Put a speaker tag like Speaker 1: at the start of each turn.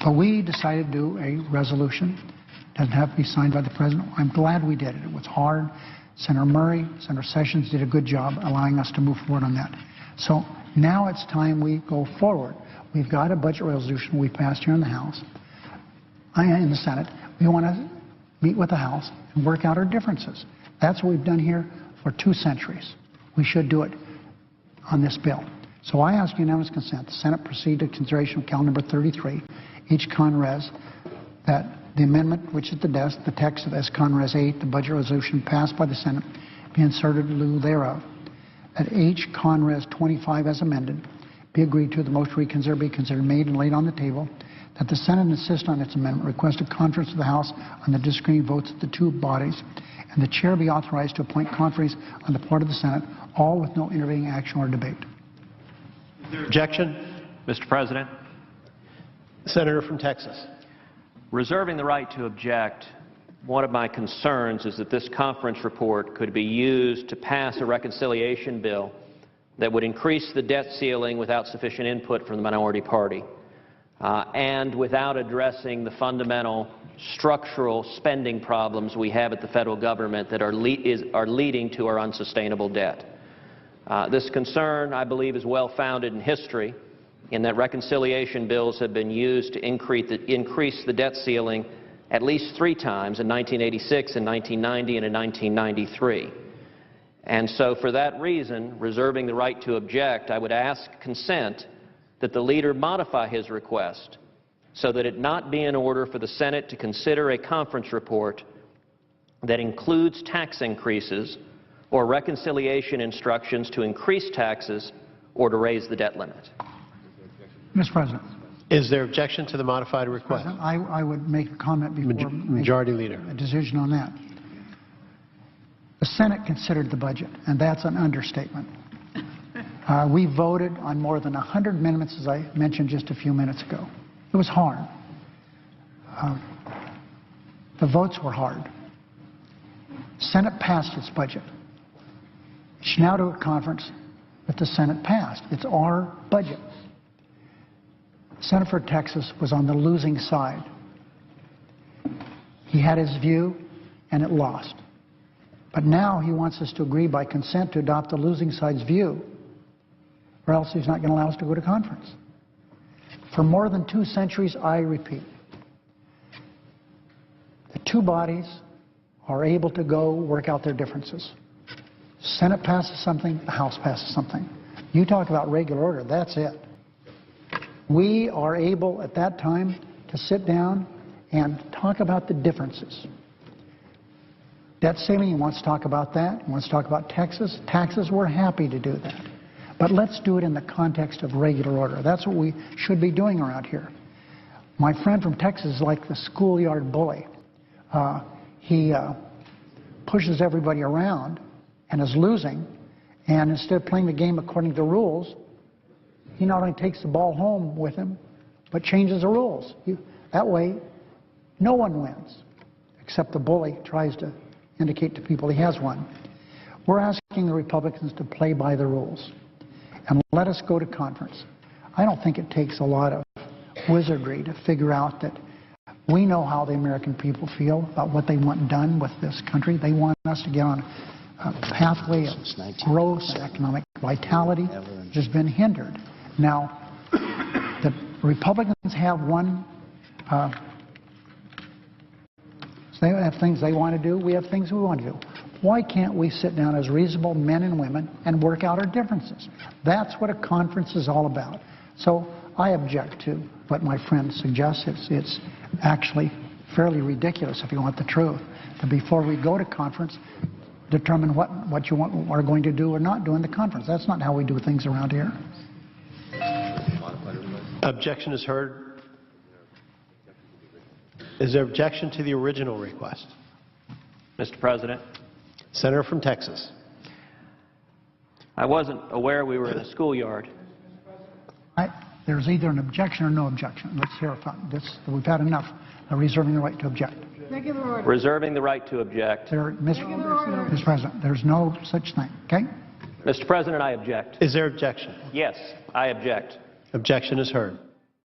Speaker 1: So we decided to do a resolution. Doesn't have to be signed by the President. I'm glad we did it. It was hard. Senator Murray, Senator Sessions did a good job allowing us to move forward on that. So now it's time we go forward. We've got a budget resolution we passed here in the House, in the Senate. We want to meet with the House and work out our differences. That's what we've done here for 2 centuries. We should do it on this bill. So I ask unanimous consent. The Senate proceed to consideration of calendar number 33, each con-res, that the amendment, which is the desk, the text of S. Con-res 8, the budget resolution passed by the Senate, be inserted in lieu thereof. That H. Con-res 25 as amended be agreed to, the motion reconsider be considered made and laid on the table, that the Senate insist on its amendment, request a conference of the House on the disagreeing votes of the 2 bodies, and the chair be authorized to appoint conferees on the part of the Senate, all with no intervening action or debate.
Speaker 2: Is there objection?
Speaker 3: Mr. President.
Speaker 2: Senator from Texas.
Speaker 3: Reserving the right to object, one of my concerns is that this conference report could be used to pass a reconciliation bill that would increase the debt ceiling without sufficient input from the minority party and without addressing the fundamental structural spending problems we have at the federal government that are leading to our unsustainable debt. This concern, I believe, is well-founded in history, in that reconciliation bills have been used to increase the debt ceiling at least 3 times, in 1986, in 1990, and in 1993. And so for that reason, reserving the right to object, I would ask consent that the leader modify his request so that it not be in order for the Senate to consider a conference report that includes tax increases or reconciliation instructions to increase taxes or to raise the debt limit.
Speaker 1: Mr. President.
Speaker 2: Is there objection to the modified request?
Speaker 1: I would make a comment before
Speaker 2: Majority Leader.
Speaker 1: A decision on that. The Senate considered the budget, and that's an understatement. We voted on more than 100 amendments, as I mentioned just a few minutes ago. It was hard. The votes were hard. Senate passed its budget. It should now do a conference that the Senate passed. It's our budget. Senator for Texas was on the losing side. He had his view, and it lost. But now he wants us to agree by consent to adopt the losing side's view, or else he's not going to allow us to go to conference. For more than 2 centuries, I repeat, the 2 bodies are able to go work out their differences. Senate passes something, the House passes something. You talk about regular order, that's it. We are able at that time to sit down and talk about the differences. Debt ceiling, he wants to talk about that. He wants to talk about Texas. Taxes, we're happy to do that. But let's do it in the context of regular order. That's what we should be doing around here. My friend from Texas is like the schoolyard bully. He pushes everybody around and is losing, and instead of playing the game according to the rules, he not only takes the ball home with him, but changes the rules. That way, no one wins, except the bully tries to indicate to people he has won. We're asking the Republicans to play by the rules and let us go to conference. I don't think it takes a lot of wizardry to figure out that we know how the American people feel about what they want done with this country. They want us to get on a pathway of growth and economic vitality, which has been hindered. Now, the Republicans have they have things they want to do. We have things we want to do. Why can't we sit down as reasonable men and women and work out our differences? That's what a conference is all about. So I object to what my friend suggests. It's actually fairly ridiculous, if you want the truth, that before we go to conference, determine what you are going to do or not do in the conference. That's not how we do things around here.
Speaker 2: Objection is heard. Is there objection to the original request?
Speaker 3: Mr. President.
Speaker 2: Senator from Texas.
Speaker 3: I wasn't aware we were in a schoolyard.
Speaker 1: There's either an objection or no objection. Let's hear from this. We've had enough of reserving the right to object.
Speaker 3: Reserving the right to object.
Speaker 1: Mr. President, there's no such thing, okay?
Speaker 3: Mr. President, I object.
Speaker 2: Is there objection?
Speaker 3: Yes, I object.
Speaker 2: Objection is heard.